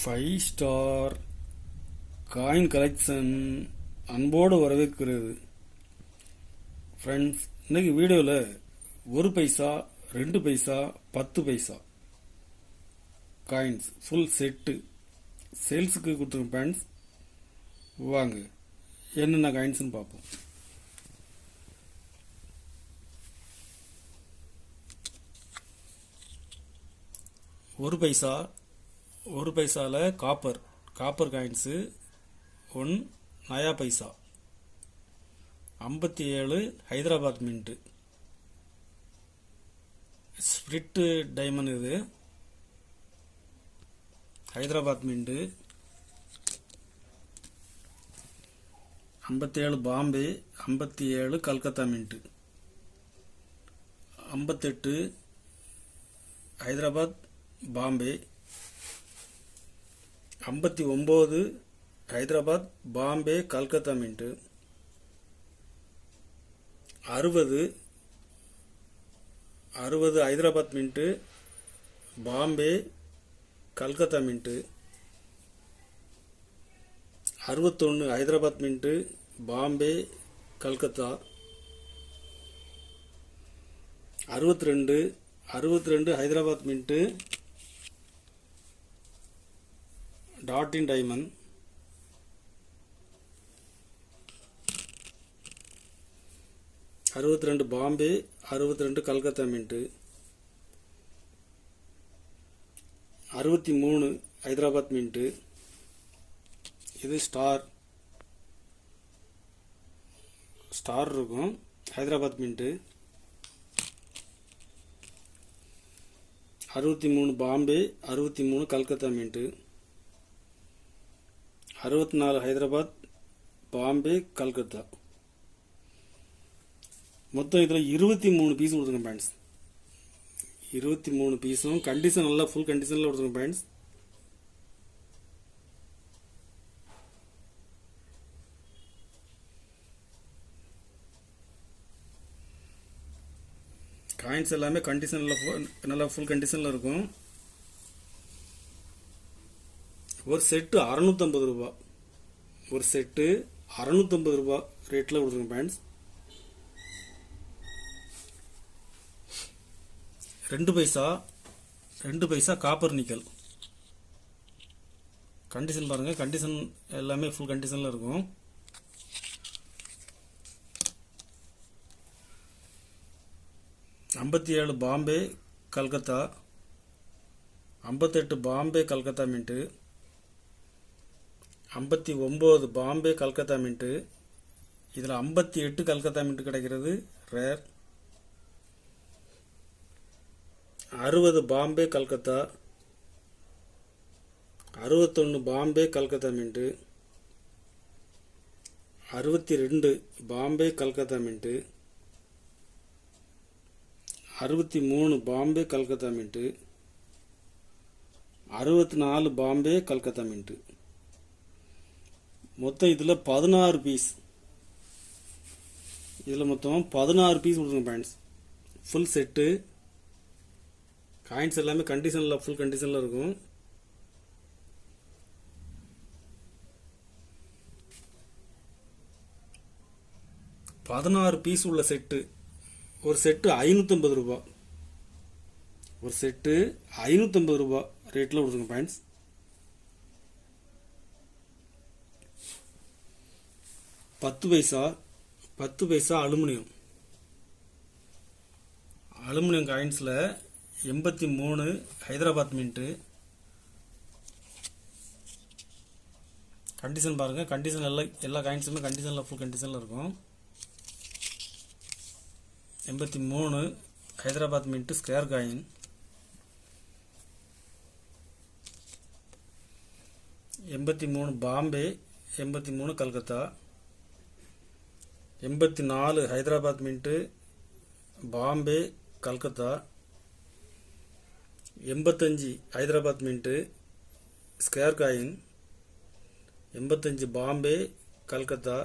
Five star coin collection அன்போடு வரவேற்கிறது. Friends, இன்னைக்கு வீடியோவில் 1 paisa 2 paisa 10 paisa coins full set சேல்ஸுக்கு கொடுத்துருக்கோம். ஃப்ரெண்ட்ஸ், வாங்க என்னென்ன காயின்ஸ்னு பார்ப்போம். ஒரு பைசாவில் copper coins 1 naya paisa 57 Hyderabad mint. Spirit diamond, இது Hyderabad mint. 57 Bombay, 57 Calcutta mint. 58 Hyderabad Bombay. 59 Hyderabad Bombay Calcutta mint. 60 Hyderabad mint Bombay Calcutta mint. 61 Hyderabad mint Bombay Calcutta. 62 Hyderabad mint டாட்டின் diamond. 62 Bombay, 62 Calcutta mint. 63 Hyderabad mint. இது ஸ்டார் இருக்கும், ஹைதராபாத் மின்ட்டு. 63 பாம்பே, 63 கல்கத்தா மின்ட்டு. 64 ஹைதராபாத் பாம்பே கல்கத்தா. மொத்தம் இதில் 23 பீஸ் கொடுத்துருங்க பேண்ட்ஸ். 23 பீஸும் கண்டிஷன் நல்லா ஃபுல் கண்டிஷனில் கொடுத்துருங்க பேண்ட்ஸ். காயின்ஸ் எல்லாமே கண்டிஷனில் நல்லா ஃபுல் கண்டிஷனில் இருக்கும். ஒரு செட்டு 650 ரூபா. ஒரு செட்டு 650 ரூபா ரேட்டில் கொடுத்துருங்க பேண்ட்ஸ். 2 பைசா காப்பர் நிக்கல். கண்டிஷன் பாருங்க, கண்டிஷன் எல்லாமே ஃபுல் கண்டிஷனில் இருக்கும். 57 பாம்பே கல்கத்தா. 58 பாம்பே கல்கத்தா மின்ட்டு. 59 பாம்பே கல்கத்தா மின்ட்டு. இதில் 58 கல்கத்தா மின்ட்டு கிடைக்கிறது rare. 60 Bombay Calcutta. 61 Bombay Calcutta mint. 62 Bombay Calcutta mint. 63 Bombay Calcutta mint. 64 Bombay Calcutta mint. மொத்தம் இதில் 16 பீஸ். இதில் மொத்தம் 16 பீஸ் கொடுத்துருங்க பேண்ட்ஸ். Full set. காயின்ஸ் எல்லாமே கண்டிஷனில் ஃபுல் கண்டிஷனில் இருக்கும். பீஸ் உள்ள செட்டு. ஒரு செட்டு 550 ரூபா. ஒரு செட்டு 550 ரூபா ரேட்டில் கொடுத்துருங்க பேண்ட்ஸ். பத்து பைசா அலுமினியம் காயின்ஸில் 83 ஹைதராபாத் மின்ட்டு. கண்டிஷன் பாருங்க, கண்டிஷன் எல்லா காயின்ஸுமே கண்டிஷனில் ஃபுல் கண்டிஷனில் இருக்கும். 83 Hyderabad mint square coin. 83 Bombay, 83 Calcutta. 84 Hyderabad mint Bombay Calcutta. 85 Hyderabad mint square coin. 85 Bombay Calcutta.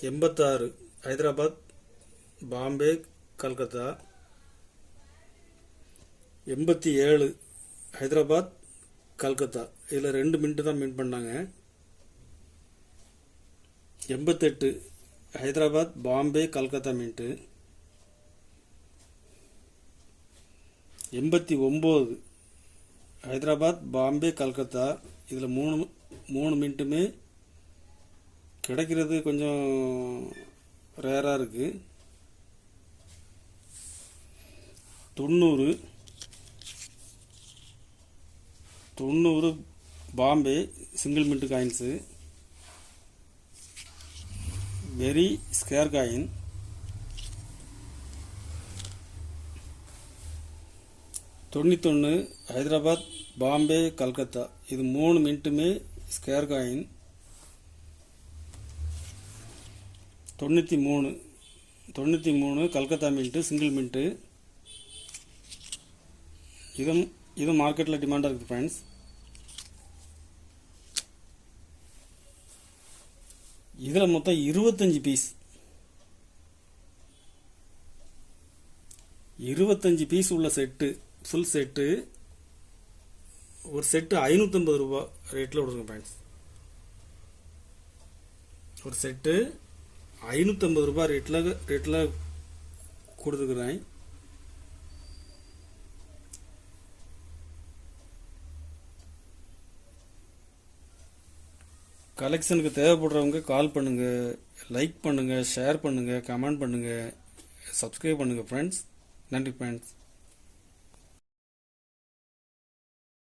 86 Hyderabad Bombay Calcutta. 87 Hyderabad Calcutta இதில் 2 மின்ட்டு தான் மின் பண்ணாங்க. 88 ஹைதராபாத் பாம்பே கல்கத்தா மின்ட்டு. 89 ஹைதராபாத் பாம்பே கல்கத்தா. இதில் மூணு மின்ட்டுமே கிடைக்கிறது கொஞ்சம் ரேராக இருக்குது. 90 Bombay single mint coins, very scarce coin. 91 Hyderabad Bombay Calcutta. இது 3 மின்ட்டுமே scarce coin. 93 Calcutta mint single mint. இது மார்க்கெட்டில் டிமாண்டாக இருக்குது ஃப்ரெண்ட்ஸ். இதில் மொத்தம் 25 பீஸ். 25 பீஸ் உள்ள செட்டு, ஃபுல் செட்டு. ஒரு செட்டு 550 ரூபா ரேட்டில் கொடுங்க ஃப்ரெண்ட்ஸ். ஒரு செட்டு 550 ரூபா ரேட்டில் கொடுத்துக்கிறேன். கலெக்ஷனுக்கு தேவைப்படுறவங்க கால் பண்ணுங்கள், லைக் பண்ணுங்கள், ஷேர் பண்ணுங்கள், கமெண்ட் பண்ணுங்கள், சப்ஸ்கிரைப் பண்ணுங்கள் ஃப்ரெண்ட்ஸ். நன்றி ஃப்ரெண்ட்ஸ்.